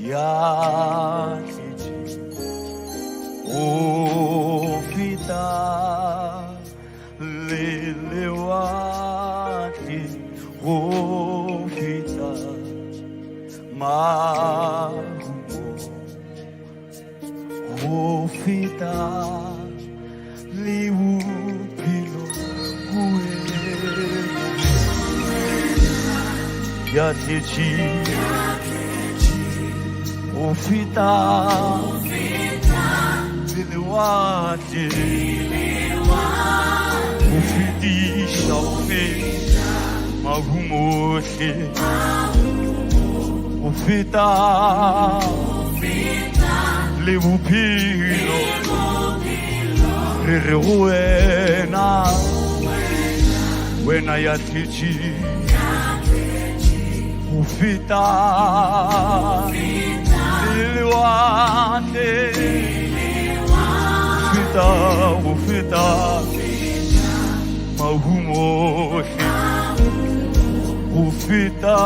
Yatiti Ofita Lelewati Ofita Mahumo Ofita Liupilo Yatiti Ofita Lelewati Ofidisha Mahumoshe Ofita Lewupilo Rewena Wena Yatiti Ofita Lelewati Ofita Mahumoshe Ofita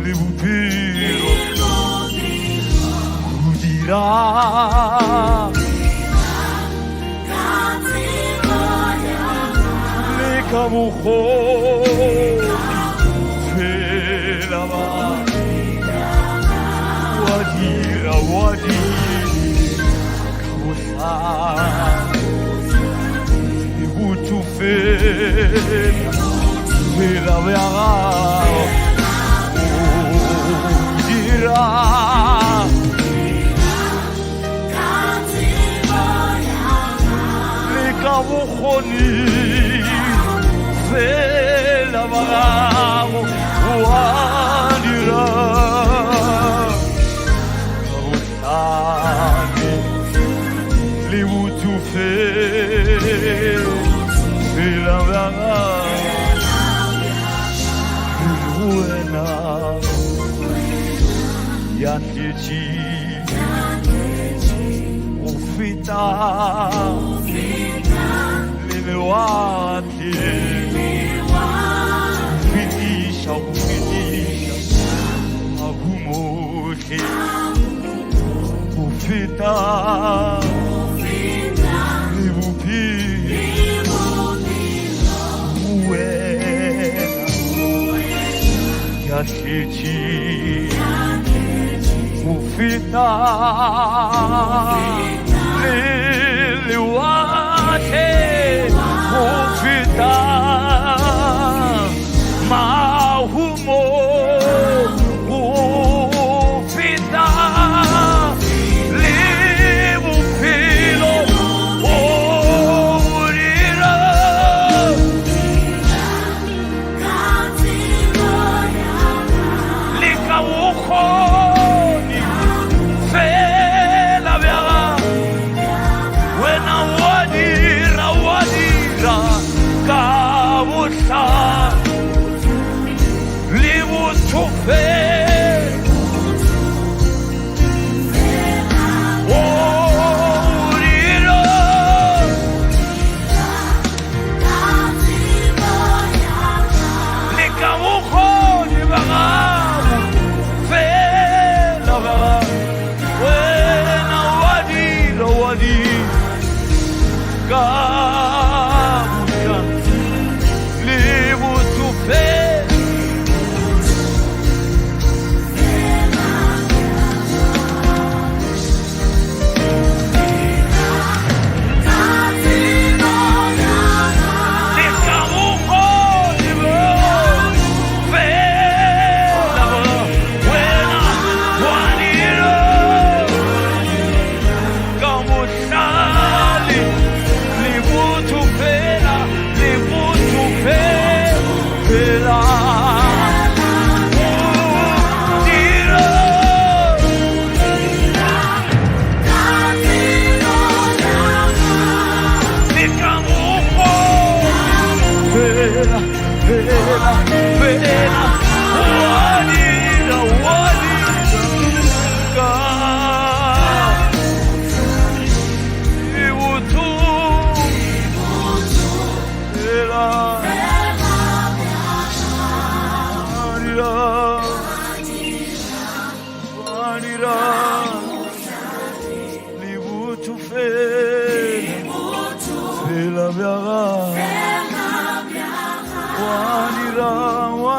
Lewupilo Udira Lekamuho Felava Wadira Kamusa Ibutu Felava Udira Lekamuhoni Felava Wadira Kamusani Libutu Felava Uena Yatiti Ofita Lelewati Ofidisha Mahumoshe Ofita Lewupilo Yatiti Ofita Lelewati Ofita Mahumo Ofita Lewupilo Urira Likawukhoni Felava Wena wadira Kamusa Libutufe Urira Likamukhoni Bagamu Felava Wena wadira Kamusa Libutufe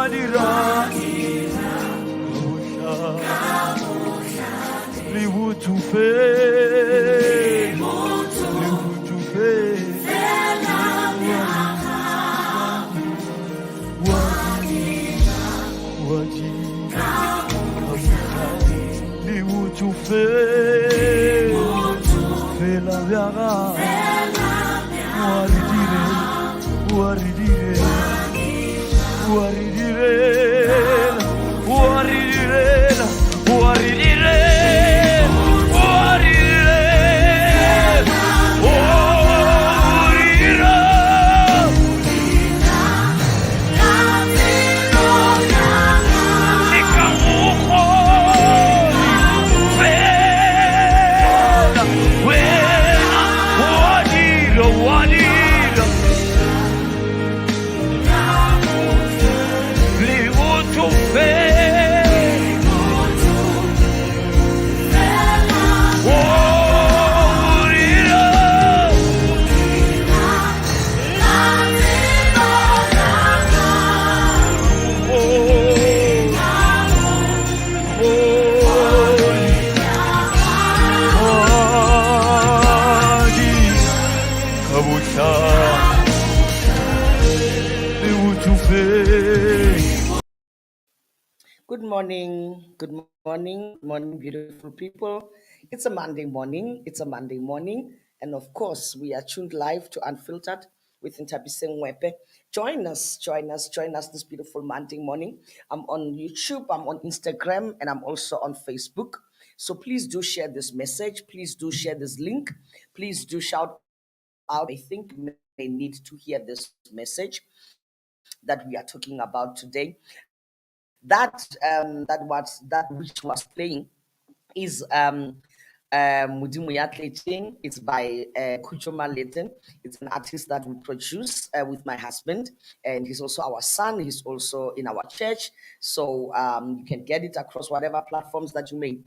wadira liwutufe liwutufe fela vyaga waridire Good morning, beautiful people. It's a Monday morning. And of course, we are tuned live to Unfiltered with Ntabise Mwepe. Join us this beautiful Monday morning. I'm on YouTube, I'm on Instagram, and I'm also on Facebook. So please do share this message. Please do share this link. Please do shout out. I think may need to hear this message that we are talking about today. That which was playing is Mudimu Yatleting. It's by Kuchoma Leighton. It's an artist that we produce with my husband, and he's also our son. He's also in our church, so you can get it across whatever platforms that you may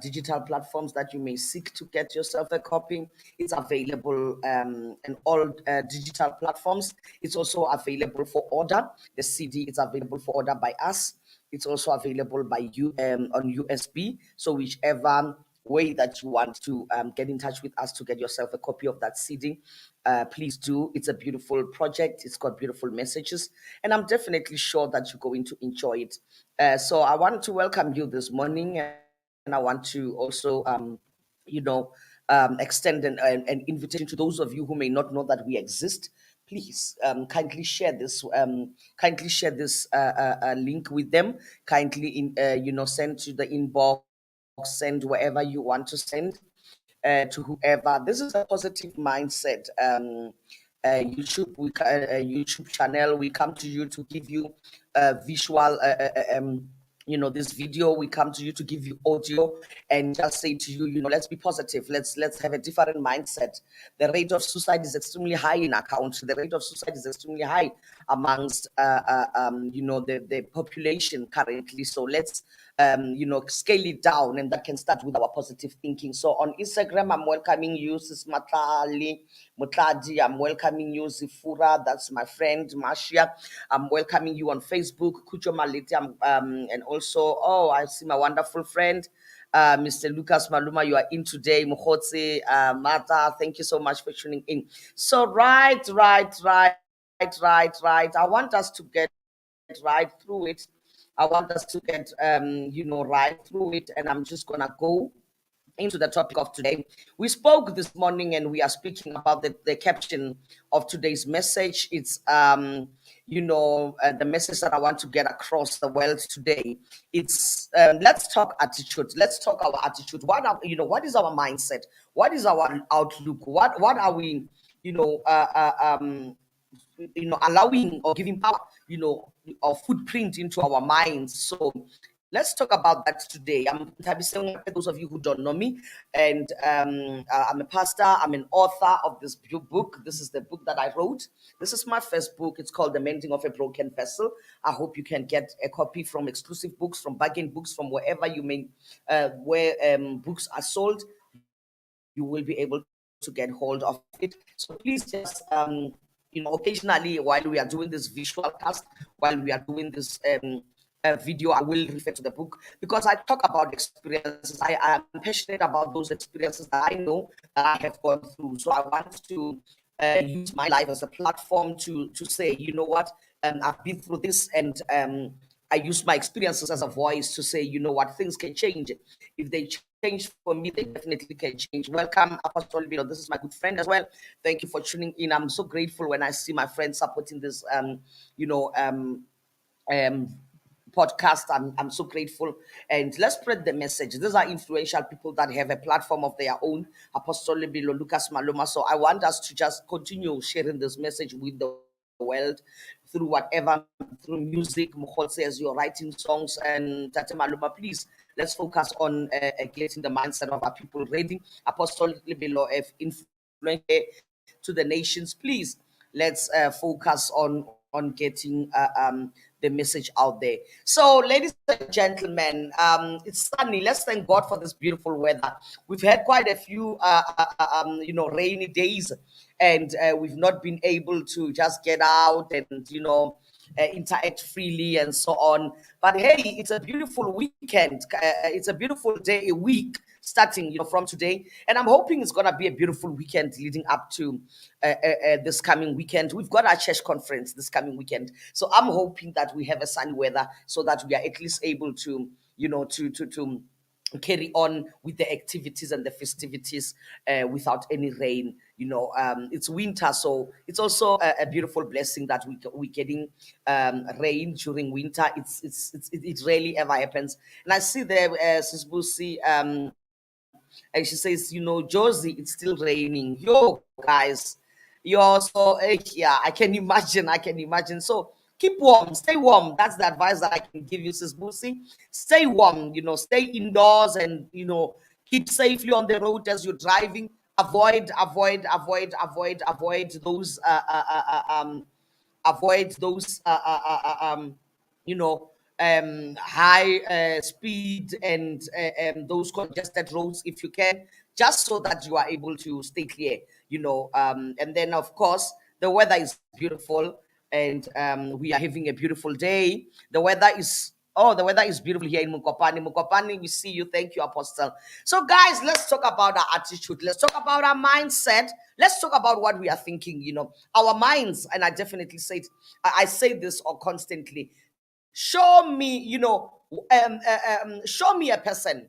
digital platforms that you may seek to get yourself a copy. It's available in all digital platforms. It's also available for order. The CD is available for order by us. It's also available by you on USB. So whichever way that you want to get in touch with us to get yourself a copy of that CD, please do. It's a beautiful project. It's got beautiful messages, and I'm definitely sure that you're going to enjoy it. So I want to welcome you this morning, and I want to also extend an invitation to those of you who may not know that we exist. Please kindly share this link with them. Kindly send to the inbox, send wherever you want to send to whoever. This is a positive mindset YouTube channel. We come to you to give you visual this video. We come to you to give you audio and just say to you, let's be positive. Let's have a different mindset. The rate of suicide is extremely high in our country. The rate of suicide is extremely high amongst the population currently. So let's scale it down, and that can start with our positive thinking. So on Instagram, I'm welcoming you, Sis Matali Mutladi. I'm welcoming you, Zifura. That's my friend Marcia. I'm welcoming you on Facebook, Kucho Maliti. And also, I see my wonderful friend, Mr. Lucas Maluma. You are in today. Mukhotse, Martha, thank you so much for tuning in. So right. I want us to get right through it. I want us to get right through it, and I'm just gonna go into the topic of today. We spoke this morning, and we are speaking about the caption of today's message. It's the message that I want to get across the world today. It's let's talk attitude. Let's talk our attitude. What is our mindset? What is our outlook? What are we allowing or giving power, or footprint into our minds? So let's talk about that today. I'm Tabise, those of you who don't know me, and I'm a pastor. I'm an author of this book. This is the book that I wrote. This is my first book. It's called The Mending of a Broken Vessel. I hope you can get a copy from Exclusive Books, from Bargain Books, from wherever you may, where books are sold. You will be able to get hold of it. So please just occasionally while we are doing this visual cast, while we are doing this video, I will refer to the book because I talk about experiences. I am passionate about those experiences that I know that I have gone through. So I want to use my life as a platform to say, you know what, I've been through this, and I use my experiences as a voice to say, you know what, things can change. If they change for me, they definitely can change. Welcome, Apostle Vino. This is my good friend as well. Thank you for tuning in. I'm so grateful when I see my friends supporting this, you know, um, podcast. I'm so grateful. And let's spread the message. These are influential people that have a platform of their own. Apostle Libilo, Lucas Maluma. So I want us to just continue sharing this message with the world through whatever, through music, Mukhotse, as you're writing songs, and Tate Maluma, please, let's focus on getting the mindset of our people ready. Apostle Libilo, if influence to the nations, please, let's focus on getting the message out there. So, ladies and gentlemen, it's sunny. Let's thank God for this beautiful weather. We've had quite a few, rainy days, and we've not been able to just get out and interact freely and so on. But hey, it's a beautiful weekend. It's a beautiful day, a week starting, from today. And I'm hoping it's gonna be a beautiful weekend leading up to this coming weekend. We've got our church conference this coming weekend, so I'm hoping that we have a sunny weather so that we are at least able to, to carry on with the activities and the festivities without any rain. It's winter, so it's also a beautiful blessing that we're getting rain during winter. It rarely ever happens. And I see there, Sis Busi, and she says, Josie, it's still raining. Yo, guys, you're so yeah. I can imagine. So keep warm, stay warm. That's the advice that I can give you, Sis Busi. Stay warm. Stay indoors, and keep safely on the road as you're driving. Avoid those avoid those you know high speed and those congested roads if you can, just so that you are able to stay clear. And then of course the weather is beautiful, and we are having a beautiful day. The weather is beautiful here in Mukopani. We see you. Thank you, Apostle. So, guys, let's talk about our attitude. Let's talk about our mindset. Let's talk about what we are thinking. Our minds, and I definitely say it. I say this or constantly. Show me a person,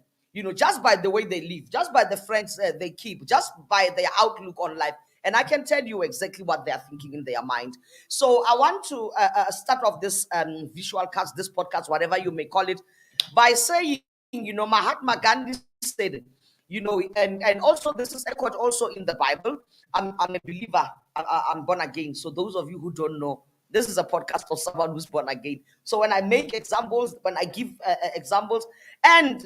just by the way they live, just by the friends they keep, just by their outlook on life. And I can tell you exactly what they are thinking in their mind. So I want to start off this visual cast, this podcast, whatever you may call it, by saying, Mahatma Gandhi said, and also this is echoed also in the Bible. I'm a believer. I'm born again. So those of you who don't know, this is a podcast for someone who's born again. So when I make examples, when I give examples, and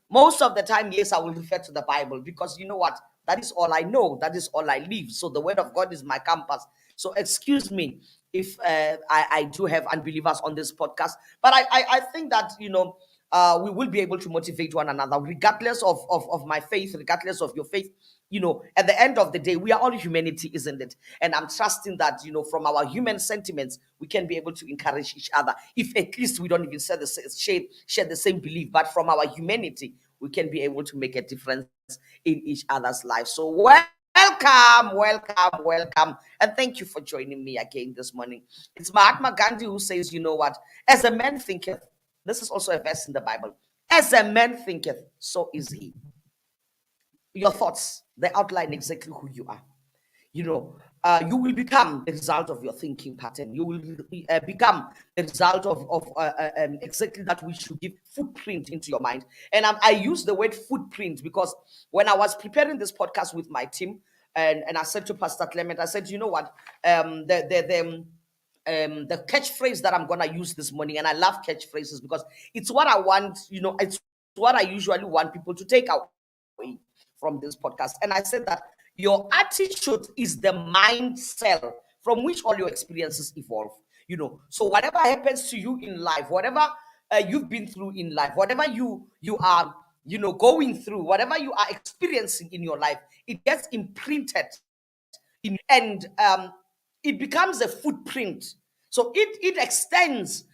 most of the time, yes, I will refer to the Bible, because you know what? That is all I know. That is all I live. So the word of God is my compass. So excuse me if I do have unbelievers on this podcast, but I think that we will be able to motivate one another, regardless of my faith, regardless of your faith. At the end of the day, we are all humanity, isn't it? And I'm trusting that, from our human sentiments, we can be able to encourage each other. If at least we don't even share the same belief, but from our humanity, we can be able to make a difference in each other's lives. So, welcome, and thank you for joining me again this morning. It's Mahatma Gandhi who says, you know what? As a man thinketh, this is also a verse in the Bible. As a man thinketh, so is he. Your thoughts, they outline exactly who you are. You will become the result of your thinking pattern. You will become the result of exactly that which you give footprint into your mind. And I use the word footprint because when I was preparing this podcast with my team, and I said to Pastor Clement, I said, you know what, the catchphrase that I'm gonna use this morning, and I love catchphrases because it's what I want, it's what I usually want people to take away from this podcast. And I said that your attitude is the mind cell from which all your experiences evolve. So whatever happens to you in life, whatever you've been through in life, whatever you are going through, whatever you are experiencing in your life, it gets imprinted in. And it becomes a footprint. So it extends,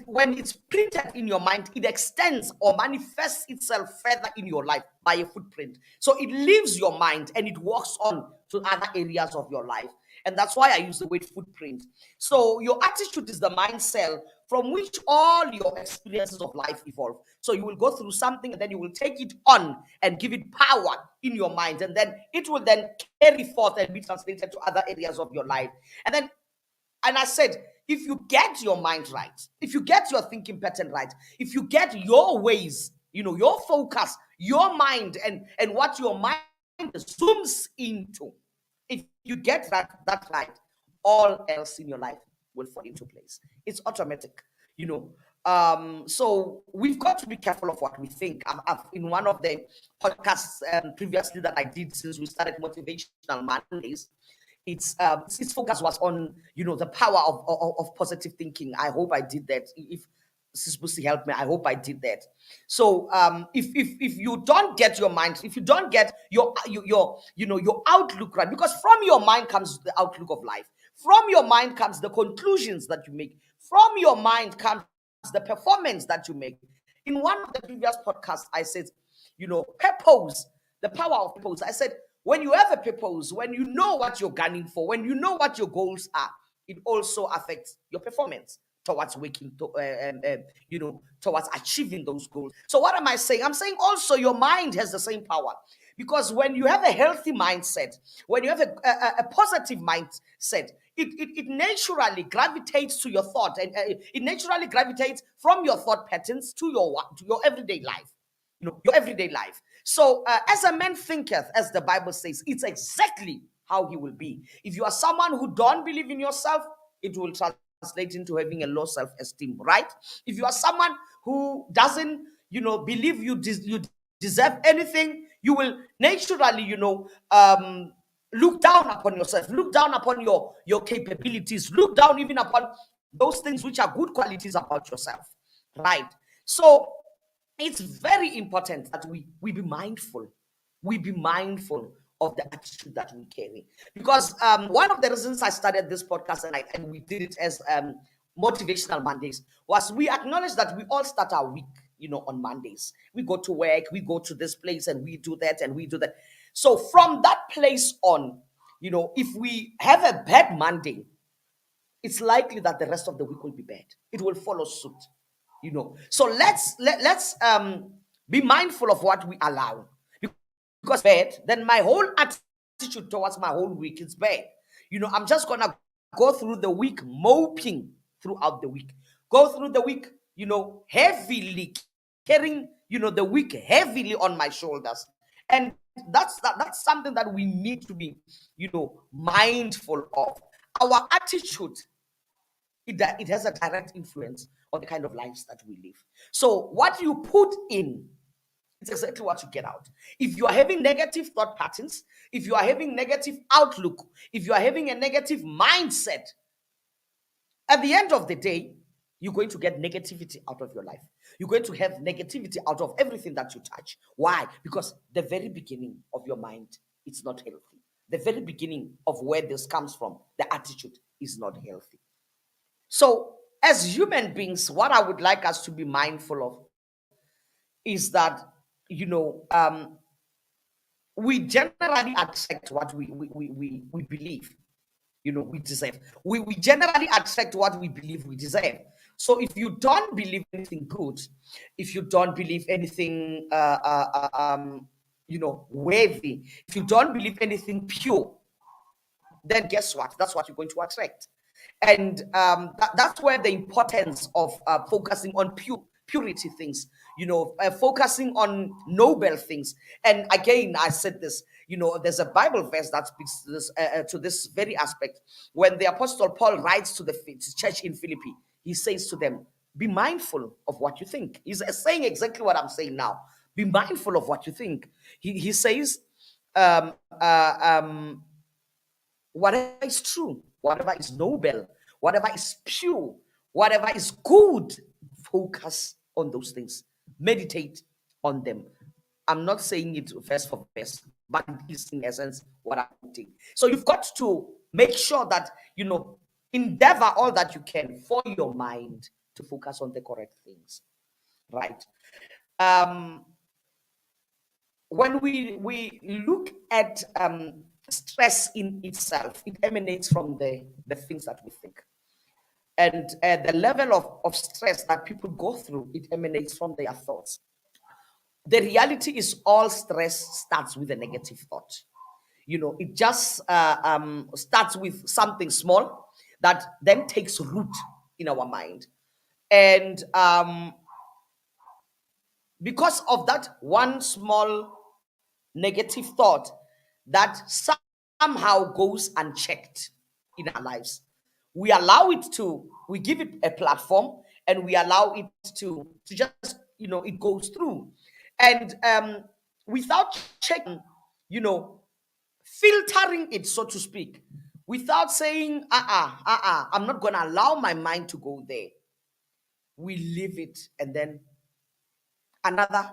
when it's printed in your mind, it extends or manifests itself further in your life by a footprint. So it leaves your mind and it walks on to other areas of your life. And that's why I use the word footprint. So your attitude is the mind cell from which all your experiences of life evolve. So you will go through something and then you will take it on and give it power in your mind. And then it will then carry forth and be translated to other areas of your life. And I said, if you get your mind right, if you get your thinking pattern right, if you get your ways, your focus, your mind, and what your mind zooms into, if you get that right, all else in your life will fall into place. It's automatic, so we've got to be careful of what we think. In one of the podcasts previously that I did since we started Motivational Mondays, its focus was on the power of positive thinking. I hope I did that. If Sis Busi helped me, I hope I did that. So if you don't get your mind, if you don't get your outlook right, because from your mind comes the outlook of life, from your mind comes the conclusions that you make, from your mind comes the performance that you make. In one of the previous podcasts, I said, purpose, the power of purpose. I said, when you have a purpose, when you know what you're gunning for, when you know what your goals are, it also affects your performance towards towards achieving those goals. So what am I saying? I'm saying also your mind has the same power. Because when you have a healthy mindset, when you have a positive mindset, it naturally gravitates to your thought, and it naturally gravitates from your thought patterns to your everyday life. Your everyday life. So as a man thinketh, as the Bible says, it's exactly how he will be. If you are someone who don't believe in yourself, it will translate into having a low self-esteem, right? If you are someone who doesn't, believe you deserve anything, you will naturally, look down upon yourself, look down upon your capabilities, look down even upon those things which are good qualities about yourself, right? So it's very important that we be mindful. We be mindful of the attitude that we carry. Because one of the reasons I started this podcast and we did it as motivational Mondays was we acknowledge that we all start our week, on Mondays. We go to work, we go to this place, and we do that and we do that. So from that place on, if we have a bad Monday, it's likely that the rest of the week will be bad. It will follow suit. So let's be mindful of what we allow, because bad, then my whole attitude towards my whole week is bad. I'm just gonna go through the week moping throughout the week, go through the week heavily carrying the week heavily on my shoulders. And that's something that we need to be mindful of. Our attitude, it has a direct influence on the kind of lives that we live. So what you put in, it's exactly what you get out. If you are having negative thought patterns, if you are having negative outlook, if you are having a negative mindset, at the end of the day, you're going to get negativity out of your life. You're going to have negativity out of everything that you touch. Why? Because the very beginning of your mind, it's not healthy. The very beginning of where this comes from, the attitude is not healthy. So, as human beings, what I would like us to be mindful of is that, we generally attract what we believe, we deserve. We generally attract what we believe we deserve. So, if you don't believe anything good, if you don't believe anything, worthy, if you don't believe anything pure, then guess what? That's what you're going to attract. And that's where the importance of focusing on purity things, focusing on noble things. And again, I said this, there's a Bible verse that speaks to this very aspect. When the Apostle Paul writes to the church in Philippi, he says to them, be mindful of what you think. He's saying exactly what I'm saying now. Be mindful of what you think. He says, whatever is true, whatever is noble, whatever is pure, whatever is good, focus on those things. Meditate on them. I'm not saying it verse for verse, but it is in essence what I'm saying. So you've got to make sure that, endeavor all that you can for your mind to focus on the correct things, right? When we look at stress in itself, it emanates from the things that we think. And the level of stress that people go through, it emanates from their thoughts. The reality is all stress starts with a negative thought. It just starts with something small that then takes root in our mind. And because of that one small negative thought that somehow goes unchecked in our lives, we allow it to, we give it a platform, and we allow it to just, it goes through. And without checking, you know, filtering it, so to speak, without saying, I'm not going to allow my mind to go there, we leave it, and then another,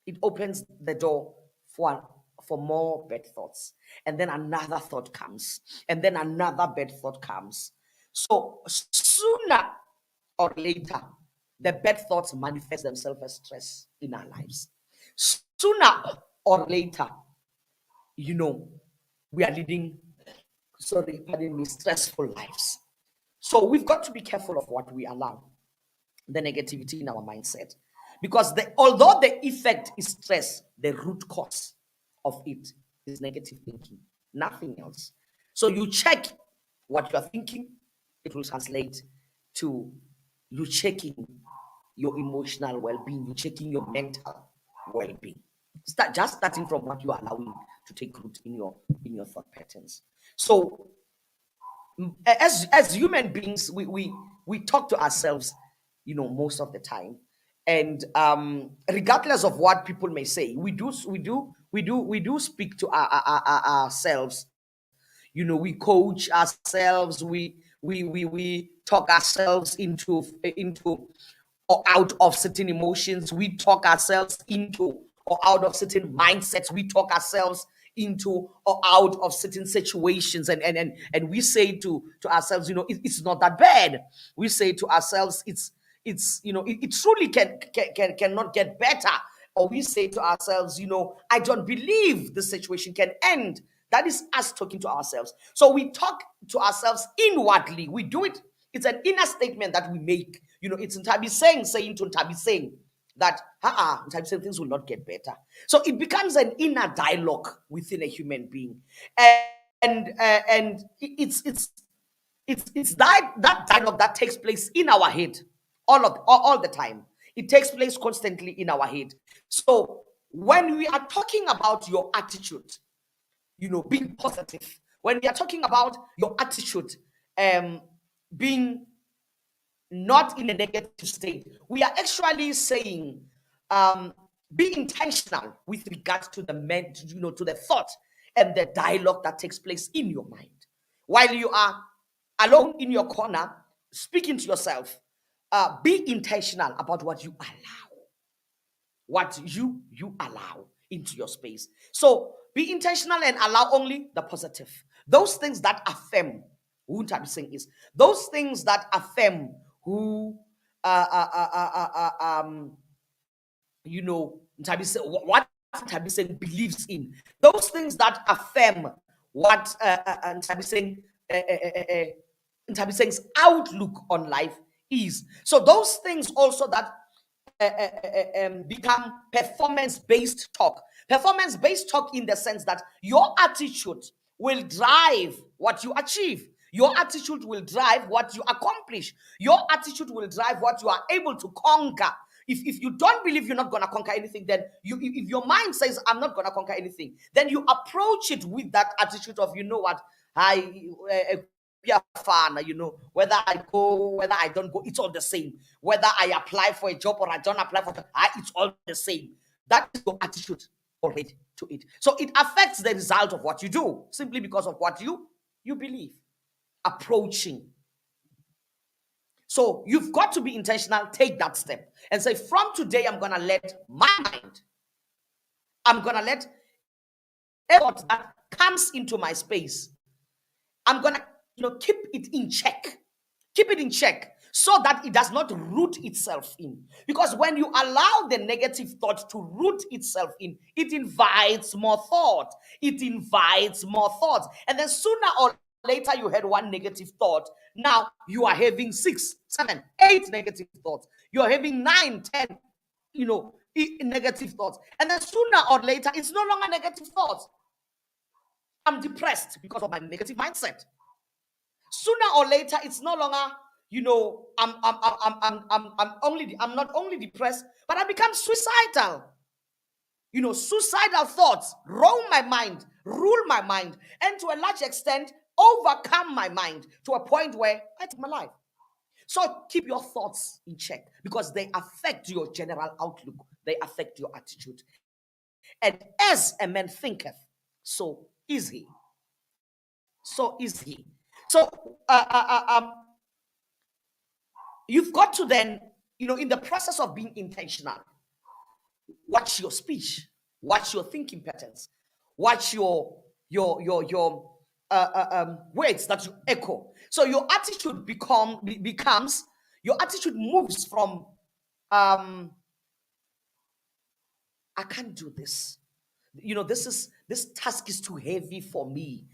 it opens the door for more bad thoughts, and then another thought comes, and then another bad thought comes. So sooner or later, the bad thoughts manifest themselves as stress in our lives. Sooner or later, we are leading, sorry, pardon me, stressful lives. So we've got to be careful of what we allow, the negativity in our mindset, because although the effect is stress, the root cause of it is negative thinking, nothing else. So you check what you are thinking, it will translate to you checking your emotional well-being, you checking your mental well-being. Starting from what you are allowing to take root in your thought patterns. So as human beings, we talk to ourselves, most of the time. And regardless of what people may say, we do speak to ourselves. We coach ourselves, we talk ourselves into or out of certain emotions, we talk ourselves into or out of certain mindsets, we talk ourselves into or out of certain situations, and we say to ourselves, it's not that bad. We say to ourselves, it truly cannot get better. Or we say to ourselves, I don't believe the situation can end. That is us talking to ourselves. So we talk to ourselves inwardly. We do it. It's an inner statement that we make. It's Ntabi saying to Ntabi saying that, Ntabi saying things will not get better. So it becomes an inner dialogue within a human being. And it's that dialogue that takes place in our head all the time. It takes place constantly in our head. So when we are talking about your attitude, being positive, when we are talking about your attitude being not in a negative state, we are actually saying, be intentional with regards to to the thought and the dialogue that takes place in your mind while you are alone in your corner speaking to yourself. Be intentional about what you allow, into your space. So be intentional and allow only the positive, those things that affirm who Ntabiseng is, those things that affirm who what Ntabiseng believes in, those things that affirm what Ntabiseng's outlook on life is. So those things also that become performance-based talk. Performance-based talk in the sense that your attitude will drive what you achieve. Your attitude will drive what you accomplish. Your attitude will drive what you are able to conquer. If you don't believe you're not going to conquer anything, then if your mind says, I'm not going to conquer anything, then you approach it with that attitude of, what, whether I go, whether I don't go, it's all the same. Whether I apply for a job or I don't apply for a job, it's all the same. That is your attitude already to it. So it affects the result of what you do simply because of what you believe. Approaching. So you've got to be intentional. Take that step and say, from today, I'm going to let my mind I'm gonna let a thought that comes into my space, I'm gonna, keep it in check. Keep it in check so that it does not root itself in. Because when you allow the negative thought to root itself in, it invites more thought. It invites more thoughts. And then sooner or later, you had one negative thought. Now you are having 6, 7, 8 negative thoughts. You're having 9, 10, negative thoughts. And then sooner or later, it's no longer negative thoughts. I'm depressed because of my negative mindset. Sooner or later, it's no longer, I'm not only depressed, but I become suicidal. Suicidal thoughts roam my mind, rule my mind, and to a large extent, overcome my mind to a point where I take my life. So keep your thoughts in check because they affect your general outlook. They affect your attitude. And as a man thinketh, so is he. So is he. So you've got to then, in the process of being intentional, watch your speech, watch your thinking patterns, watch your words that you echo. So your attitude becomes your attitude moves from I can't do this. This task is too heavy for me.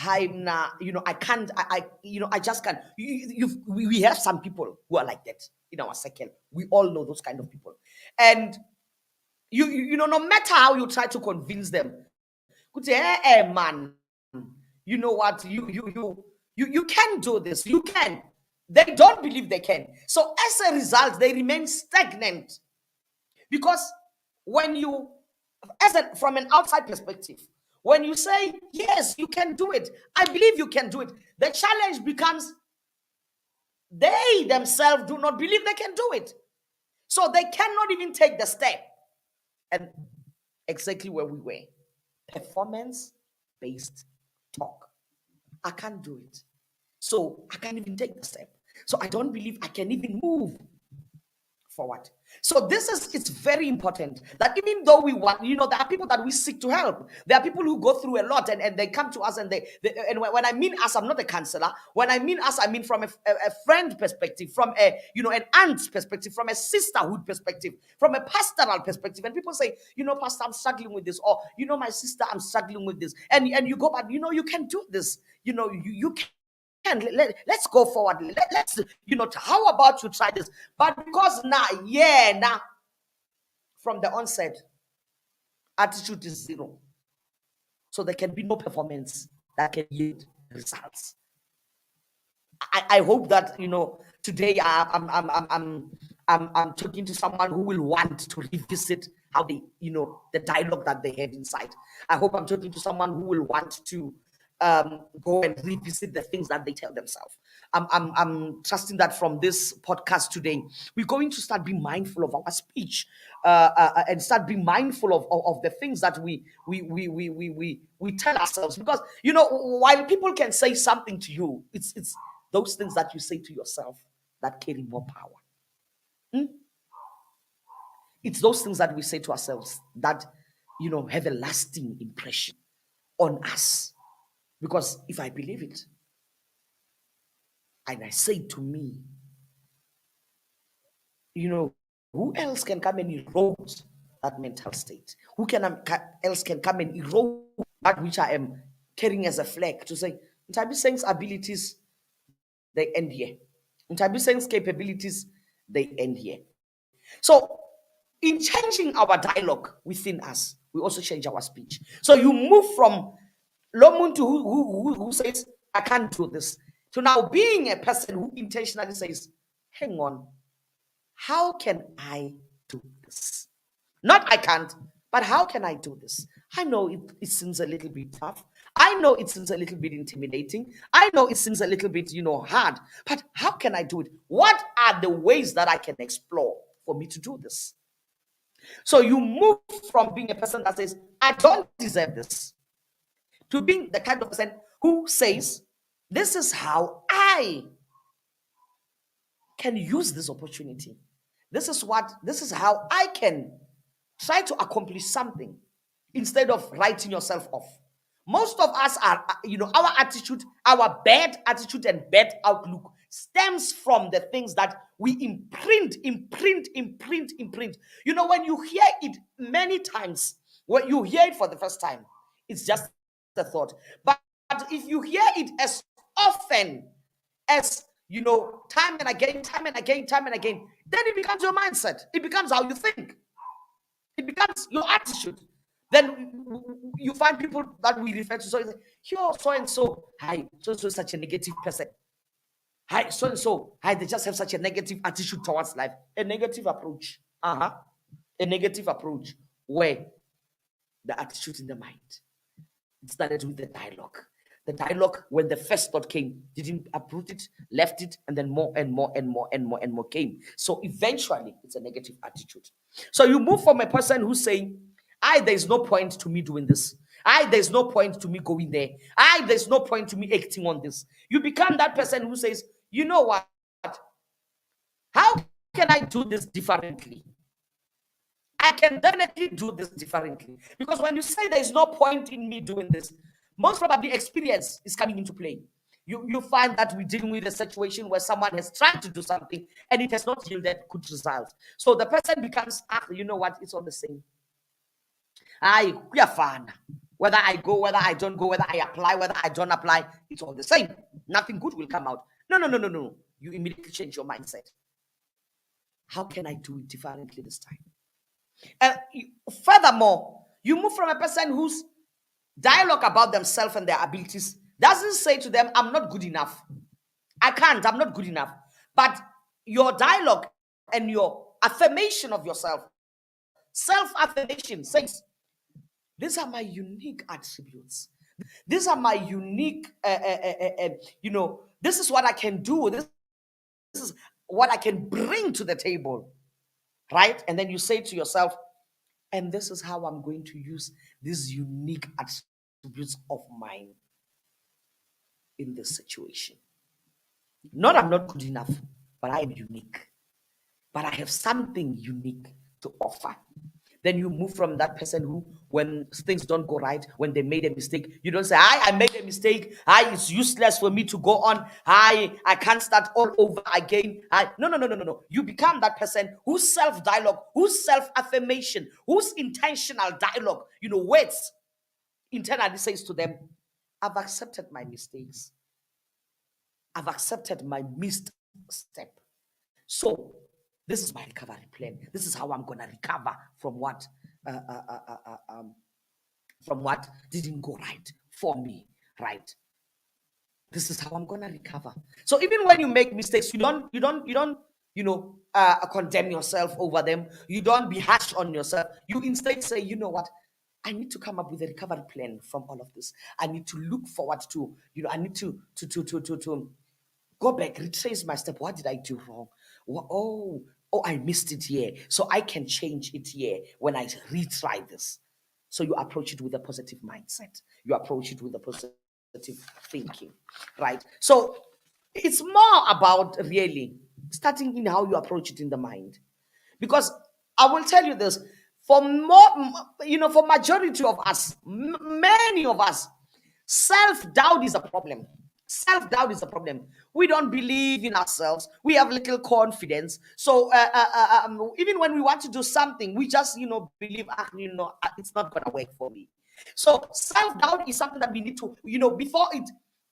I'm not, I can't, I just can't. We have some people who are like that in our circle. We all know those kind of people. And no matter how you try to convince them, could say, hey, man, you know what, you can do this, you can. They don't believe they can. So as a result, they remain stagnant. Because when you, from an outside perspective, when you say, yes, you can do it, I believe you can do it, the challenge becomes they themselves do not believe they can do it. So they cannot even take the step. And exactly where we were. Performance-based talk. I can't do it. So I can't even take the step. So I don't believe I can even move forward. So it's very important that even though we want, there are people that we seek to help. There are people who go through a lot and they come to us and and when I mean us, I'm not a counselor. When I mean us, I mean from a friend perspective, from an aunt perspective, from a sisterhood perspective, from a pastoral perspective. And people say, Pastor, I'm struggling with this, or my sister, I'm struggling with this. And you go back, you can do this. You can. Let's go forward. Let's, how about you try this? But because now, from the onset, attitude is 0. So there can be no performance that can yield results. I hope that today I'm talking to someone who will want to revisit how they the dialogue that they have inside. I hope I'm talking to someone who will want to go and revisit the things that they tell themselves. I'm trusting that from this podcast today, we're going to start being mindful of our speech and start being mindful of the things that we tell ourselves. Because while people can say something to you, it's those things that you say to yourself that carry more power. It's those things that we say to ourselves that have a lasting impression on us. Because if I believe it, and I say to me, who else can come and erode that mental state? Who else can come and erode that which I am carrying as a flag to say, Ntabiseng's abilities, they end here. Ntabiseng's capabilities, they end here. So in changing our dialogue within us, we also change our speech. So you move from Lomuntu who says, I can't do this, to now being a person who intentionally says, hang on, how can I do this? Not I can't, but how can I do this? I know it seems a little bit tough. I know it seems a little bit intimidating. I know it seems a little bit, hard. But how can I do it? What are the ways that I can explore for me to do this? So you move from being a person that says, I don't deserve this, to being the kind of person who says, this is how I can use this opportunity. This is how I can try to accomplish something. instead of writing yourself off. Most of us are, our attitude, our bad attitude and bad outlook stems from the things that we imprint. When you hear it many times, when you hear it for the first time, it's just a thought. But if you hear it as often as, time and again, then it becomes your mindset. It becomes how you think. It becomes your attitude. Then you find people that we refer to, so and so, hi, so and so is such a negative person. Hi, so and so, hi, they just have such a negative attitude towards life. A negative approach. A negative approach where the attitude in the mind. It started with the dialogue. The dialogue, when the first thought came, didn't uproot it, left it, and then more came. So eventually, it's a negative attitude. So you move from a person who's saying, there's no point to me doing this. There's no point to me going there. There's no point to me acting on this. You become that person who says, you know what? How can I do this differently? I can definitely do this differently. Because when you say there's no point in me doing this, most probably experience is coming into play. You find that we're dealing with a situation where someone has tried to do something and it has not yielded good results. So the person becomes, you know what, it's all the same. We are fine. Whether I go, whether I don't go, whether I apply, whether I don't apply, it's all the same. Nothing good will come out. No. You immediately change your mindset. How can I do it differently this time? Furthermore, you move from a person whose dialogue about themselves and their abilities doesn't say to them, I'm not good enough. I can't, I'm not good enough. But your dialogue and your affirmation of yourself, self-affirmation says, these are my unique attributes. These are my unique, this is what I can do. This is what I can bring to the table, right? And then you say to yourself, and this is how I'm going to use these unique attributes of mine in this situation. Not I'm not good enough, but I am unique. But I have something unique to offer. Then you move from that person who, when things don't go right, when they made a mistake, you don't say, I made a mistake. It's useless for me to go on. I can't start all over again. No. You become that person whose self-dialogue, whose self-affirmation, whose intentional dialogue, words internally says to them, I've accepted my mistakes. I've accepted my missed step. So this is my recovery plan. This is how I'm gonna recover from what didn't go right for me. Right. This is how I'm gonna recover. So even when you make mistakes, you don't condemn yourself over them. You don't be harsh on yourself. You instead say, you know what? I need to come up with a recovery plan from all of this. I need to look forward to, I need to go back, retrace my step. What did I do wrong? Oh, I missed it here. So I can change it here when I retry this. So you approach it with a positive mindset. You approach it with a positive thinking, right? So it's more about really starting in how you approach it in the mind. Because I will tell you this, for majority of us, many of us, self-doubt is a problem. Self-doubt is a problem. We don't believe in ourselves. We have little confidence. So even when we want to do something, we just believe, it's not gonna work for me. So self-doubt is something that we need to,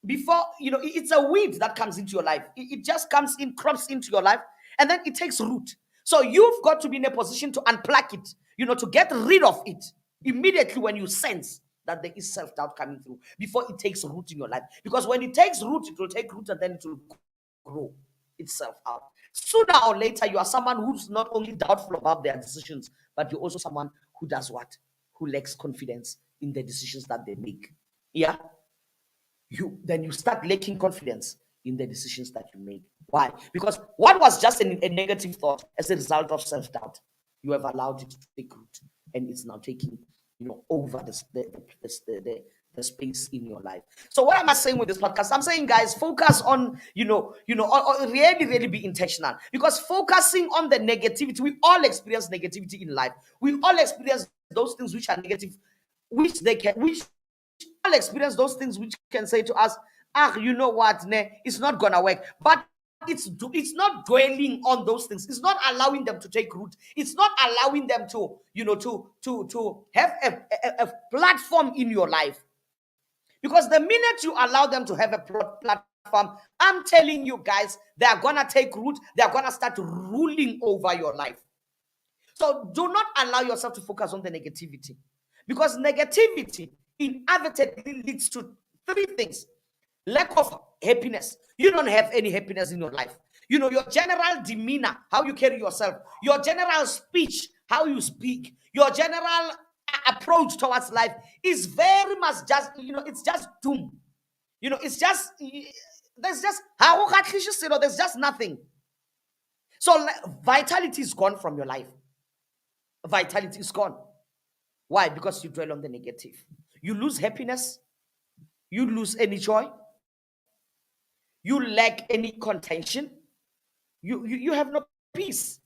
it's a weed that comes into your life. It just comes in, crops into your life, and then it takes root. So you've got to be in a position to unplug it, to get rid of it immediately when you sense that there is self-doubt coming through, before it takes root in your life. Because when it takes root, it will take root and then it will grow itself out. Sooner or later, you are someone who's not only doubtful about their decisions, but you're also someone who does what? Who lacks confidence in the decisions that they make. Yeah? Then you start lacking confidence in the decisions that you make. Why? Because what was just a negative thought as a result of self-doubt, you have allowed it to take root, and it's now taking over the space in your life. So what am I saying with this podcast? I'm saying, guys, focus on really be intentional, because focusing on the negativity, we all experience negativity in life. We all experience those things which are negative which they can, which all experience those things which can say to us, you know what, ne, it's not gonna work. But it's not dwelling on those things. It's not allowing them to take root. It's not allowing them to, to have a platform in your life. Because the minute you allow them to have a platform, I'm telling you guys, they are gonna take root. They are gonna start ruling over your life. So do not allow yourself to focus on the negativity, because negativity inevitably leads to three things: lack of happiness. You don't have any happiness in your life. Your general demeanor, how you carry yourself, your general speech, how you speak, your general approach towards life is very much just, it's just doom. It's just, there's just, there's just nothing. So vitality is gone from your life. Vitality is gone. Why? Because you dwell on the negative. You lose happiness. You lose any joy. You lack any contention. You have no peace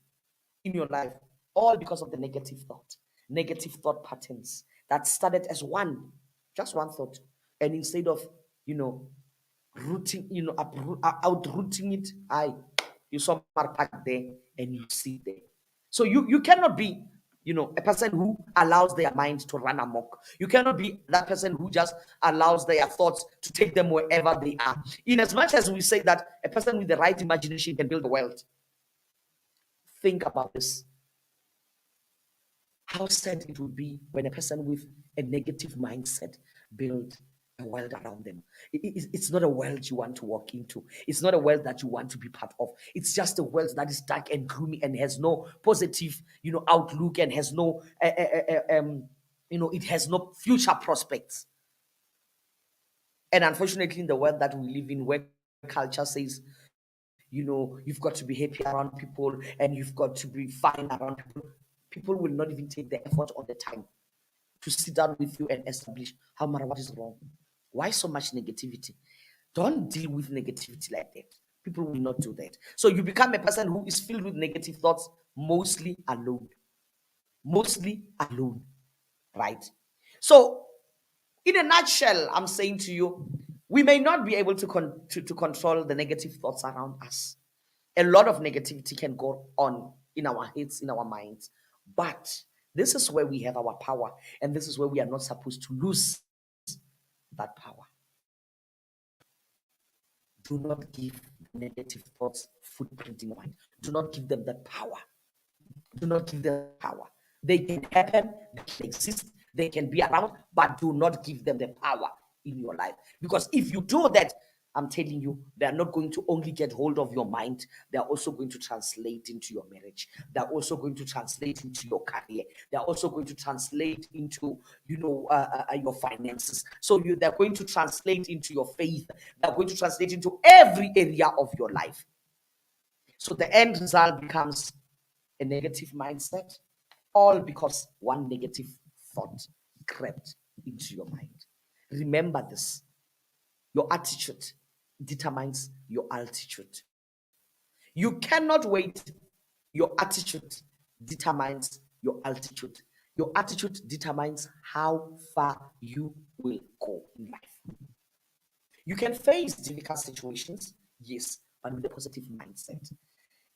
in your life, all because of the negative thought patterns that started as just one thought, and instead of rooting, outrooting it, you saw part there and you see there. So you cannot be, a person who allows their mind to run amok. You cannot be that person who just allows their thoughts to take them wherever they are. In as much as we say that a person with the right imagination can build the world, think about this. How sad it would be when a person with a negative mindset build a world around them. It's not a world you want to walk into. It's not a world that you want to be part of. It's just a world that is dark and gloomy and has no positive, outlook, and has no, it has no future prospects. And unfortunately, in the world that we live in, where culture says, you've got to be happy around people and you've got to be fine around people, people will not even take the effort or the time to sit down with you and establish, how matter what is wrong. Why so much negativity? Don't deal with negativity like that. People will not do that. So you become a person who is filled with negative thoughts, mostly alone. Mostly alone, right? So, in a nutshell, I'm saying to you, we may not be able to control the negative thoughts around us. A lot of negativity can go on in our heads, in our minds. But this is where we have our power, and this is where we are not supposed to lose that power. Do not give negative thoughts footprint in your mind. Do not give them that power. Do not give them power. They can happen, they can exist, they can be around, but do not give them the power in your life. Because if you do that, I'm telling you, they are not going to only get hold of your mind, they are also going to translate into your marriage. They are also going to translate into your career. They are also going to translate into, your finances. So they're going to translate into your faith. They're going to translate into every area of your life. So the end result becomes a negative mindset, all because one negative thought crept into your mind. Remember this: your attitude determines your altitude. You cannot wait. Your attitude determines your altitude. Your attitude determines how far you will go in life. You can face difficult situations, yes, but with a positive mindset.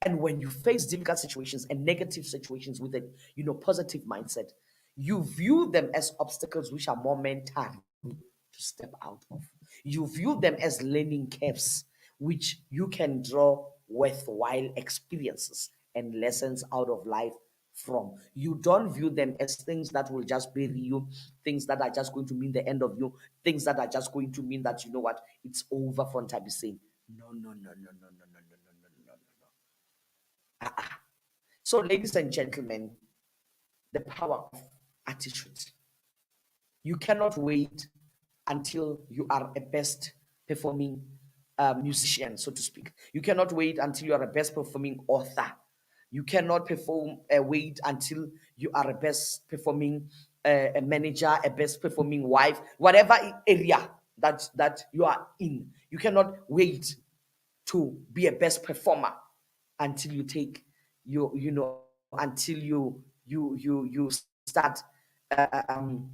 And when you face difficult situations and negative situations with a positive mindset, you view them as obstacles which are momentary to step out of. You view them as learning curves which you can draw worthwhile experiences and lessons out of life from. You don't view them as things that will just bury you, things that are just going to mean the end of you, things that are just going to mean that, it's over for Ntabi saying. No, no, no, no, no, no, no, no, no, no, no, no, no. So, ladies and gentlemen, the power of attitude. You cannot wait until you are a best performing musician, so to speak. You cannot wait until you are a best performing author. You cannot wait until you are a best performing a manager, a best performing wife, whatever area that you are in. You cannot wait to be a best performer until you take until you start uh, um,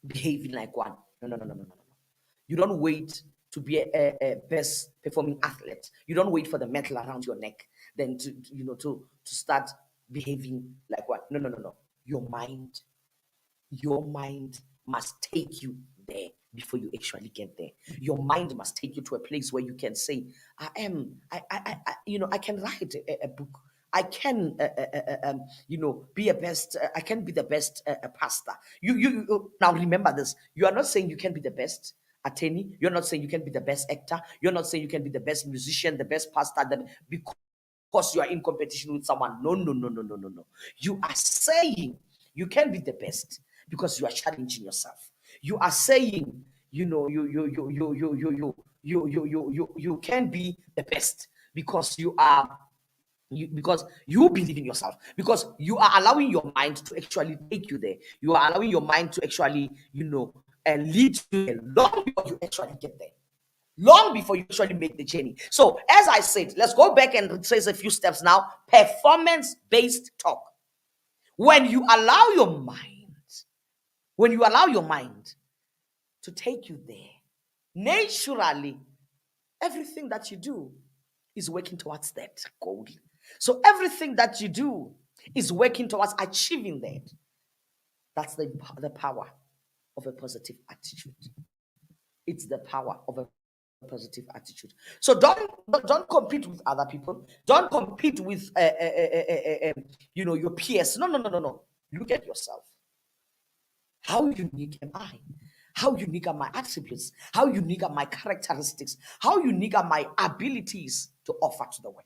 behaving like one. No, no, no, no, no, no, no. You don't wait to be a best performing athlete. You don't wait for the medal around your neck, then to start behaving like one. No, no, no, no. Your mind must take you there before you actually get there. Your mind must take you to a place where you can say, I can write a book. I can, be a best. I can be the best pastor. Now remember this. You are not saying you can be the best attorney. You're not saying you can be the best actor. You're not saying you can be the best musician, the best pastor. Because you are in competition with someone. No, no, no, no, no, no, no. You are saying you can be the best because you are challenging yourself. You are saying, you can be the best because because you believe in yourself, because you are allowing your mind to actually take you there. You are allowing your mind to actually, lead you there long before you actually get there, long before you actually make the journey. So, as I said, let's go back and retrace a few steps now. Performance-based talk. When you allow your mind to take you there, naturally, everything that you do is working towards that goal. So everything that you do is working towards achieving that. That's the power of a positive attitude. It's the power of a positive attitude. So don't compete with other people. Don't compete with your peers. No, no, no, no, no. Look at yourself. How unique am I? How unique are my attributes? How unique are my characteristics? How unique are my abilities to offer to the world?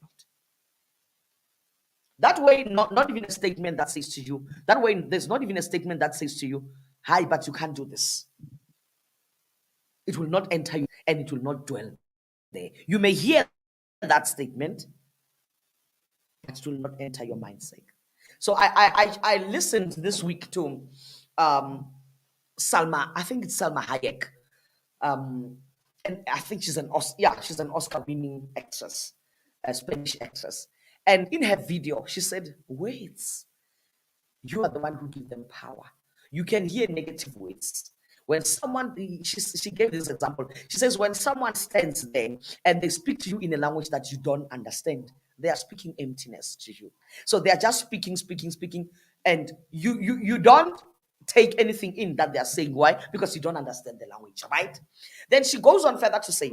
That way, not even a statement that says to you, that way, there's not even a statement that says to you, hi, but you can't do this. It will not enter you and it will not dwell there. You may hear that statement, but it will not enter your mindset. So I listened this week to Salma. I think it's Salma Hayek. And I think she's an Oscar-winning actress, a Spanish actress. And in her video, she said, "Wait, you are the one who give them power. You can hear negative words. When someone, she gave this example. She says, when someone stands there and they speak to you in a language that you don't understand, they are speaking emptiness to you. So they are just speaking, speaking, speaking, and you don't take anything in that they are saying. Why? Because you don't understand the language, right? Then she goes on further to say,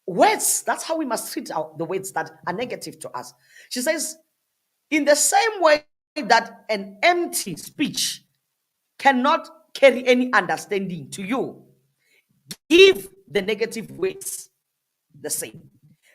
words, that's how we must treat the words that are negative to us. She says, in the same way that an empty speech cannot carry any understanding to you, give the negative words the same.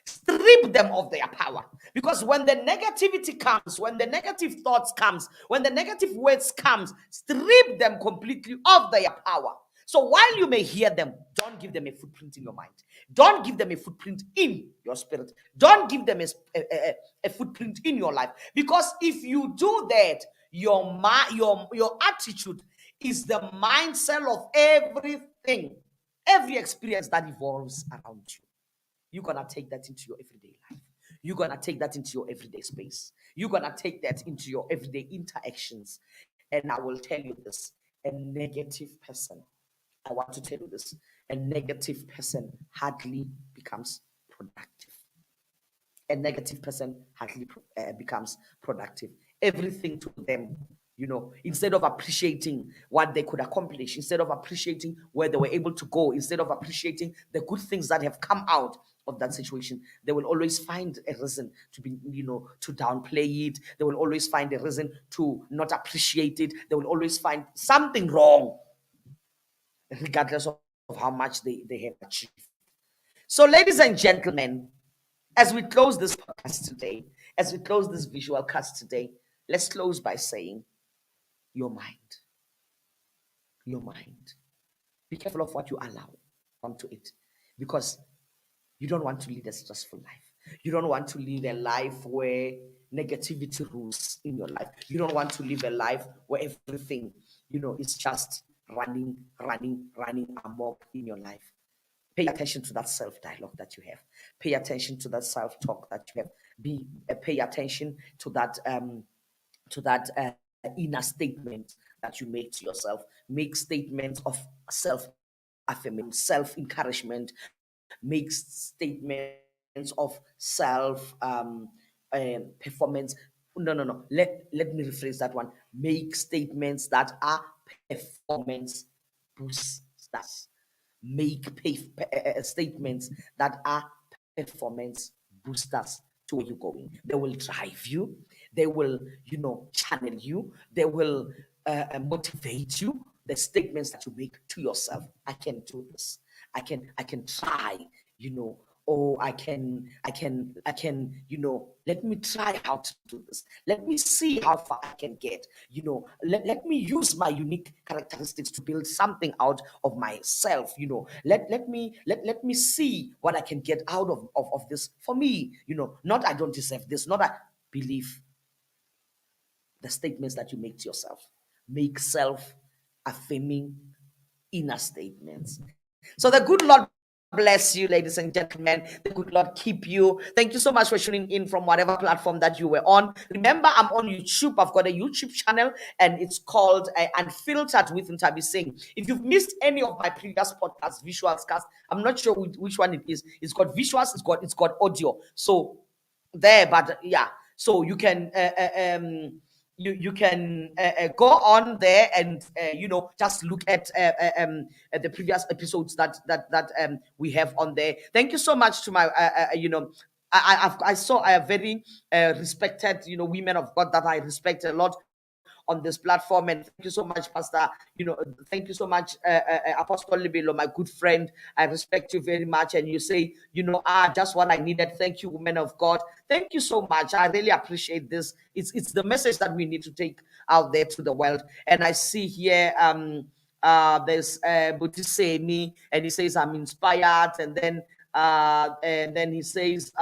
Strip them of their power. Because when the negativity comes, when the negative thoughts comes, when the negative words comes, strip them completely of their power. So while you may hear them, don't give them a footprint in your mind. Don't give them a footprint in your spirit. Don't give them a footprint in your life. Because if you do that, your attitude is the mindcell of everything, every experience that evolves around you. You're going to take that into your everyday life. You're going to take that into your everyday space. You're going to take that into your everyday interactions. And I will tell you this, a negative person, I want to tell you this, a negative person hardly becomes productive. A negative person hardly becomes productive. Everything to them, instead of appreciating what they could accomplish, instead of appreciating where they were able to go, instead of appreciating the good things that have come out of that situation, they will always find a reason to be, to downplay it. They will always find a reason to not appreciate it. They will always find something wrong, regardless of how much they have achieved. So, ladies and gentlemen, as we close this podcast today, as we close this visual cast today, let's close by saying, your mind. Your mind. Be careful of what you allow onto it, because you don't want to lead a stressful life. You don't want to live a life where negativity rules in your life. You don't want to live a life where everything, is just running amok in your life. Pay attention to that self-dialogue that you have. Pay attention to that self-talk that you have. Pay attention to that inner statement that you make to yourself. make statements of self-affirmation, self-encouragement, make statements of performance. No. Let me rephrase that one. Make statements that are performance boosters. Make statements that are performance boosters to where you're going. They will drive you. They will, channel you. They will motivate you. The statements that you make to yourself. I can do this. I can try, oh, I can, let me try how to do this. Let me see how far I can get. Let me use my unique characteristics to build something out of myself. Let me see what I can get out of this for me. Not I don't deserve this, not I believe the statements that you make to yourself. Make self-affirming inner statements. So the good Lord bless you, ladies and gentlemen. The good Lord keep you. Thank you so much for tuning in from whatever platform that you were on. Remember, I'm on YouTube. I've got a YouTube channel, and it's called Unfiltered with Ntabi Singh. If you've missed any of my previous podcasts, visuals cast, I'm not sure which one it is. It's got visuals. It's got audio. So there, but yeah. So you can. You can go on there and just look at the previous episodes that we have on there. Thank you so much to my I saw a very respected women of God that I respect a lot on this platform. And thank you so much, Pastor. Thank you so much, Apostle Libelo, my good friend. I respect you very much. And you say, just what I needed. Thank you, women of God. Thank you so much. I really appreciate this. It's the message that we need to take out there to the world. And I see here there's Butisemi, and he says I'm inspired, and then he says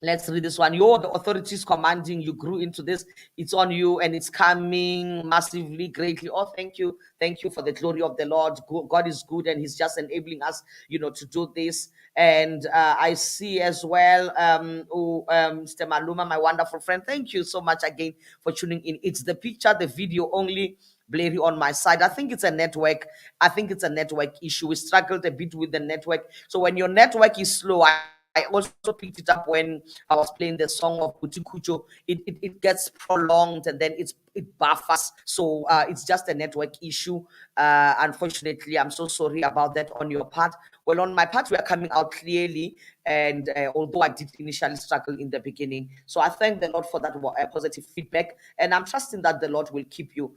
let's read this one. You're the authorities commanding. You grew into this. It's on you, and it's coming massively, greatly. Oh, thank you. Thank you for the glory of the Lord. God is good, and He's just enabling us, to do this. And I see as well, Mr. Maluma, my wonderful friend. Thank you so much again for tuning in. It's the picture, the video only blurry on my side. I think it's a network. I think it's a network issue. We struggled a bit with the network. So when your network is slow, I also picked it up when I was playing the song of Kucho. It gets prolonged, and then it buffers. So it's just a network issue. Unfortunately, I'm so sorry about that on your part. Well, on my part, we are coming out clearly. And although I did initially struggle in the beginning, so I thank the Lord for that positive feedback. And I'm trusting that the Lord will keep you.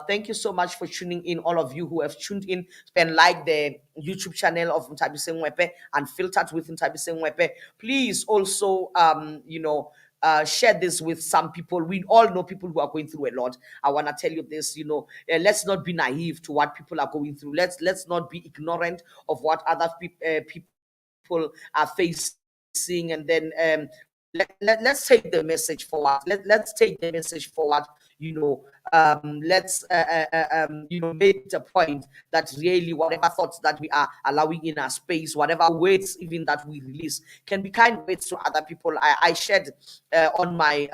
Thank you so much for tuning in, all of you who have tuned in and like the YouTube channel of Ntabi Sengwepe and Filtered with Ntabi Sengwepe. Please also, share this with some people. We all know people who are going through a lot. I want to tell you this, let's not be naive to what people are going through. Let's not be ignorant of what other people are facing, and then let's take the message forward. Let's take the message forward. Let's make the point that really whatever thoughts that we are allowing in our space, whatever words even that we release, can be kind words to other people. I shared on my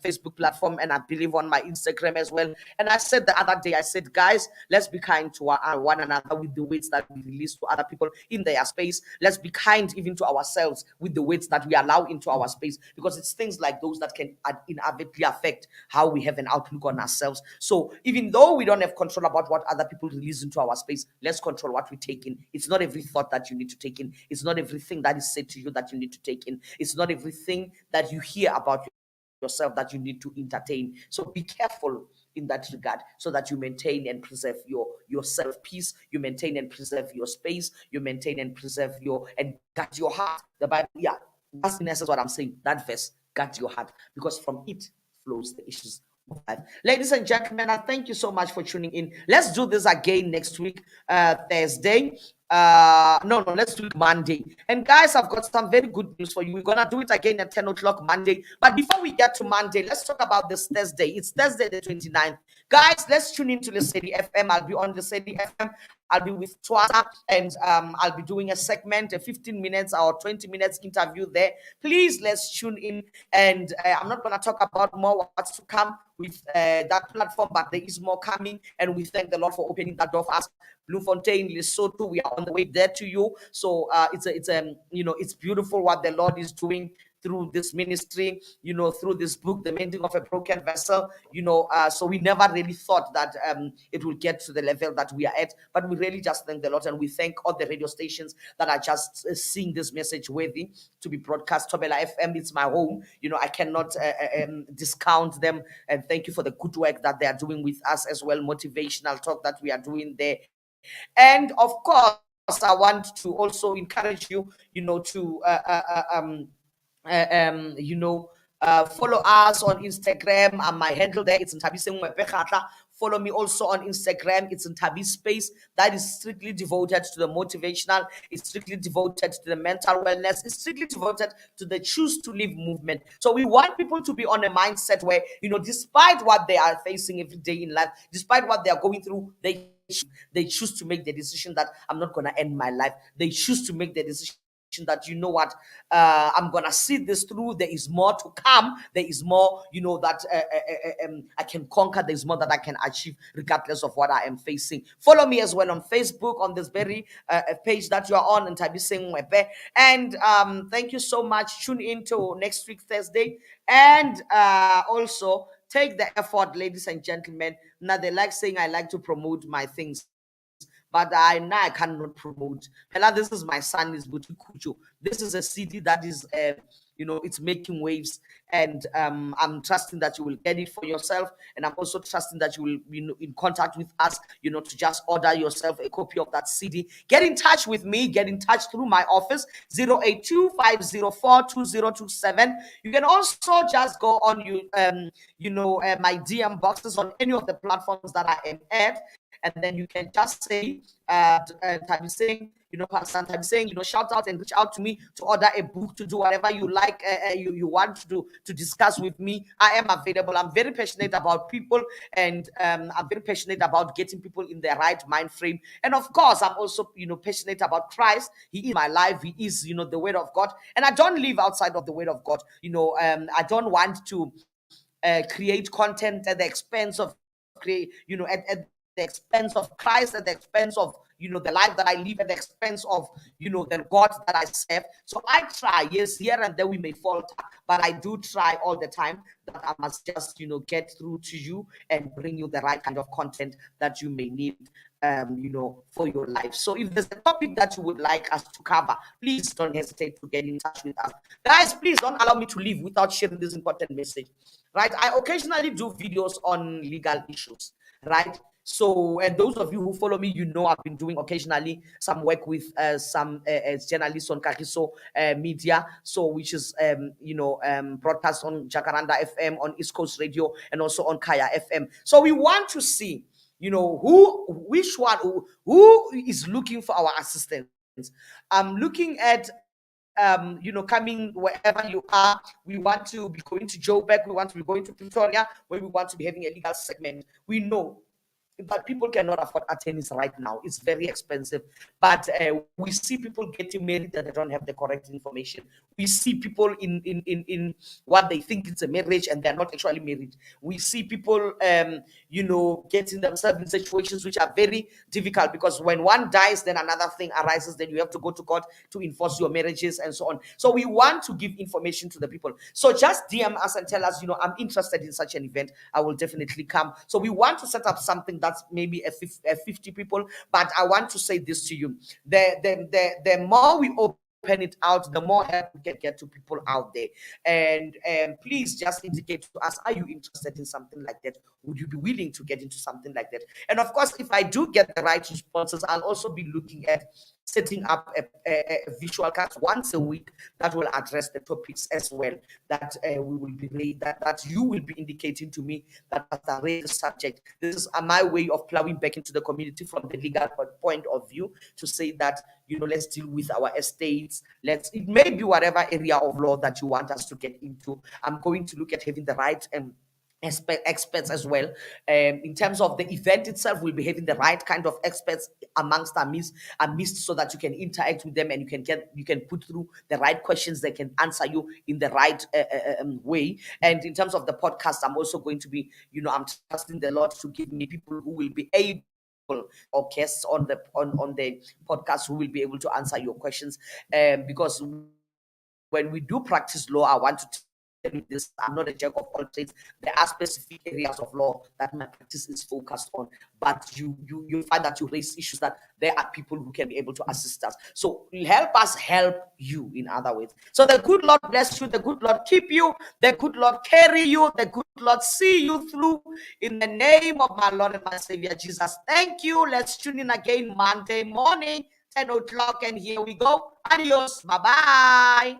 Facebook platform, and I believe on my Instagram as well. And I said the other day, I said, guys, let's be kind to one another with the words that we release to other people in their space. Let's be kind even to ourselves with the words that we allow into our space, because it's things like those that can inevitably affect how we have an outlook on ourselves. So even though we don't have control about what other people release into our space, let's control what we take in. It's not every thought that you need to take in. It's not everything that is said to you that you need to take in. It's not everything that you hear about yourself that you need to entertain. So be careful in that regard, so that you maintain and preserve your self-peace, you maintain and preserve your space, you maintain and preserve and guard your heart. The Bible, that's in essence what I'm saying. That verse, guard your heart, because from it flows the issues of life. Ladies and gentlemen, I thank you so much for tuning in. Let's do this again next week, Thursday. no, let's do it Monday. And guys, I've got some very good news for you. We're gonna do it again at 10 o'clock Monday. But before we get to Monday, let's talk about this Thursday. It's Thursday the 29th. Guys, let's tune into the City FM. I'll be on the City FM. I'll be with Twata, and I'll be doing a segment, a 15 minutes or 20 minutes interview there. Please, let's tune in. And I'm not gonna talk about more what's to come with that platform, but there is more coming. And we thank the Lord for opening that door for us. Bloemfontein, Lesotho, we are on the way there to you. So it's beautiful what the Lord is doing through this ministry, through this book, The Mending of a Broken Vessel. So we never really thought that it will get to the level that we are at, but we really just thank the Lord, and we thank all the radio stations that are just seeing this message worthy to be broadcast. Thobela FM, it's my home. I cannot discount them, and thank you for the good work that they are doing with us as well, motivational talk that we are doing there. And of course, I want to also encourage you, to follow us on Instagram. And my handle there, it's Ntabiseng Mwepe. Follow me also on Instagram. It's Ntabi Space. That is strictly devoted to the motivational. It's strictly devoted to the mental wellness. It's strictly devoted to the choose to live movement. So we want people to be on a mindset where, despite what they are facing every day in life, despite what they are going through, they choose to make the decision that I'm not going to end my life. They choose to make the decision that, what, I'm gonna see this through. There is more to come. There is more, that I can conquer. There's more that I can achieve regardless of what I am facing. Follow me as well on Facebook on this very page that you are on, and Ntabiseng Mwepe. And thank you so much. Tune in to next week Thursday, and also take the effort, ladies and gentlemen. Now they like saying I like to promote my things, but I cannot promote. Pella, this is my son, is Butukucho. This is a CD that is, it's making waves, and I'm trusting that you will get it for yourself, and I'm also trusting that you will be in contact with us, to just order yourself a copy of that CD. Get in touch with me. Get in touch through my office, 082-504-2027. You can also just go on my DM boxes on any of the platforms that I am at. And then you can just say, Ntabiseng, Pastor Ntabiseng, shout out and reach out to me to order a book, to do whatever you like, you want to discuss with me. I am available. I'm very passionate about people, and I'm very passionate about getting people in their right mind frame. And of course, I'm also, passionate about Christ. He is my life. He is, the Word of God. And I don't live outside of the Word of God. I don't want to create content at the expense of at the expense of Christ, at the expense of the life that I live, at the expense of the God that I serve. So I try, yes, here and there we may falter, but I do try all the time that I must just get through to you and bring you the right kind of content that you may need for your life. So if there's a topic that you would like us to cover, please don't hesitate to get in touch with us. Guys, please don't allow me to leave without sharing this important message, right? I occasionally do videos on legal issues, right? So, and those of you who follow me, I've been doing occasionally some work with some journalists on Kagiso Media, so which is broadcast on Jacaranda FM, on East Coast Radio, and also on Kaya FM. So we want to see, who is looking for our assistance. I'm looking at coming wherever you are. We want to be going to Joburg. We want to be going to Pretoria, where we want to be having a legal segment. We know but people cannot afford attorneys right now. It's very expensive. But we see people getting married that they don't have the correct information. We see people in what they think it's a marriage and they're not actually married. We see people, getting themselves in situations which are very difficult, because when one dies, then another thing arises. Then you have to go to court to enforce your marriages and so on. So we want to give information to the people. So just DM us and tell us, I'm interested in such an event. I will definitely come. So we want to set up something that's maybe a 50 people. But I want to say this to you: the more we open it out, the more help we can get to people out there. And please just indicate to us, are you interested in something like that? Would you be willing to get into something like that? And of course, if I do get the right responses, I'll also be looking at setting up a visual cast once a week that will address the topics as well that we will be that you will be indicating to me that as I raise the subject. This is my way of plowing back into the community from the legal point of view to say that, let's deal with our estates. It may be whatever area of law that you want us to get into. I'm going to look at having the right experts as well. In terms of the event itself, we'll be having the right kind of experts amongst our midst so that you can interact with them and you can put through the right questions. They can answer you in the right way. And in terms of the podcast, I'm also going to be, I'm trusting the Lord to give me people who will be able, or guests on the podcast, who will be able to answer your questions. Because when we do practice law, I want to this, I'm not a jack of all trades. There are specific areas of law that my practice is focused on, but you find that you raise issues that there are people who can be able to assist us. So help us help you, in other words. So the good Lord bless you, the good Lord keep you, the good Lord carry you, the good Lord see you through, in the name of my Lord and my Savior Jesus. Thank you. Let's tune in again Monday morning, 10 o'clock, and here we go. Adios. Bye-bye.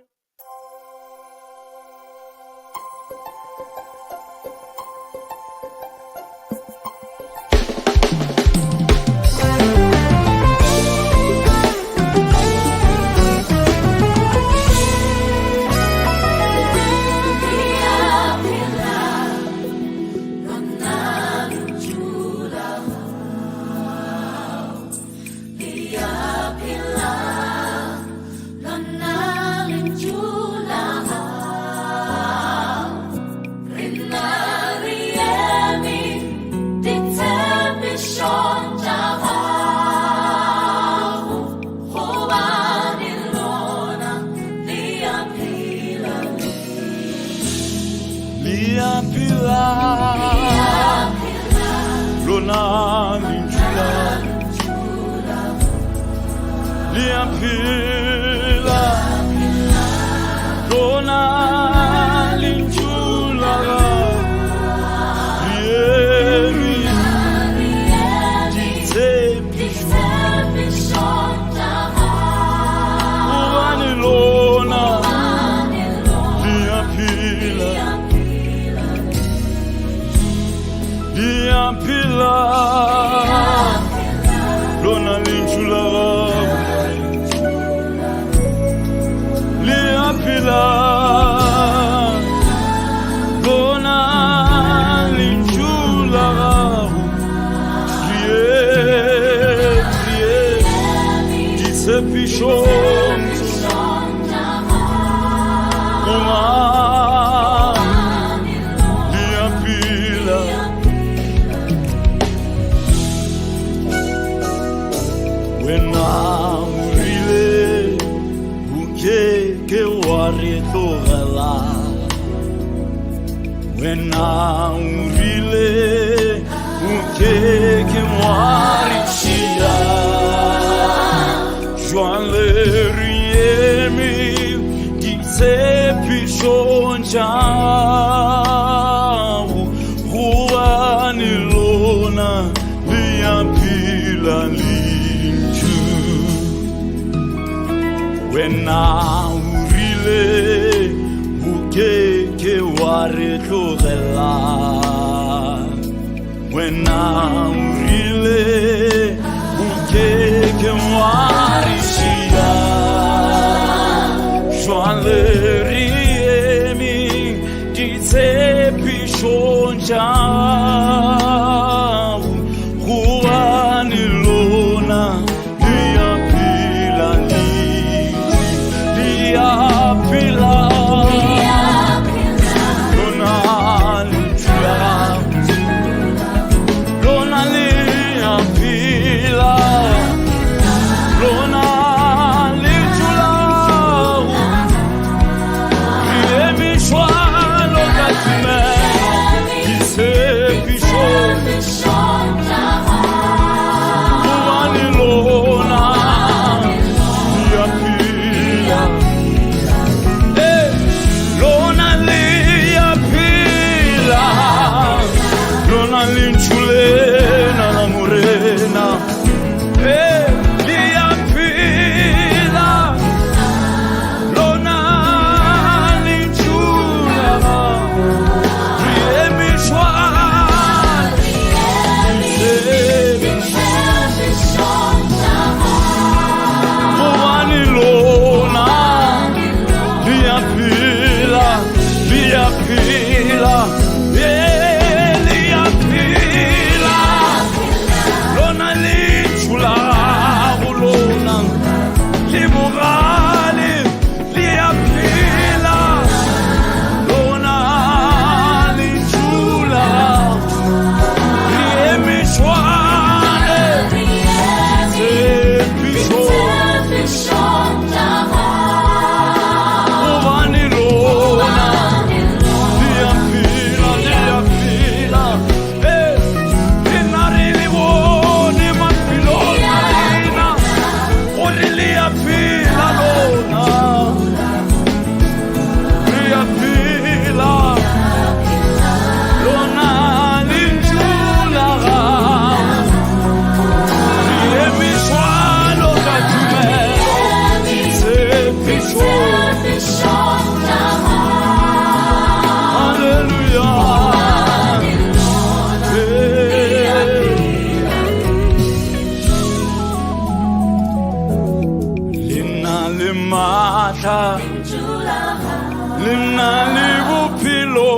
Lina libupilo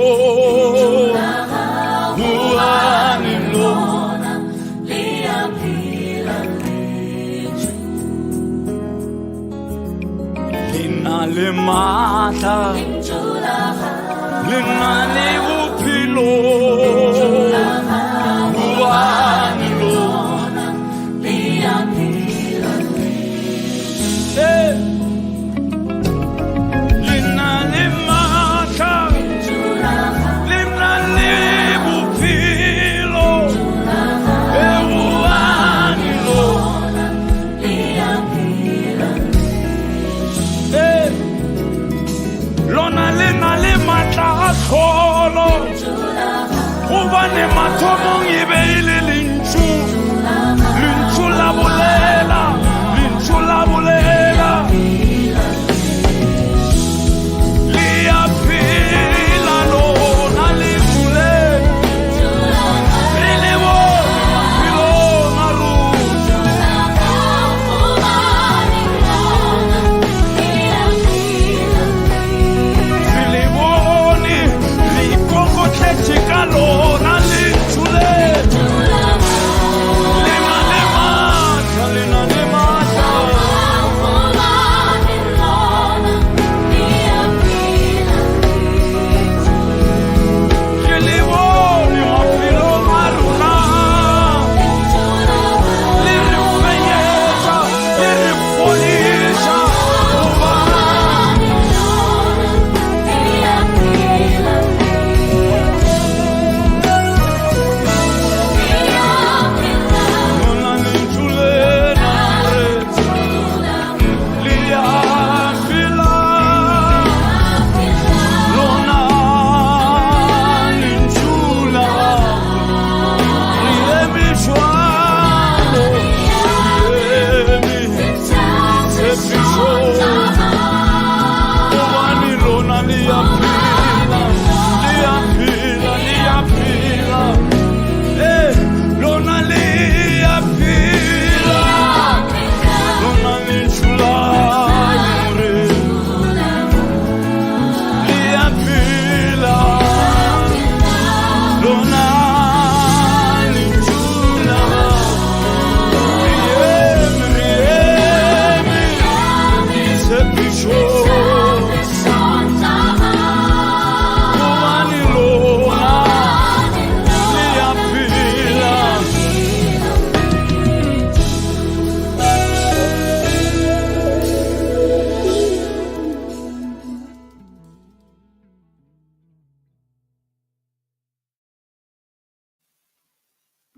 muanilo Lina limata Lina libupilo muanilo Solo, ubane mathomo ngibeyile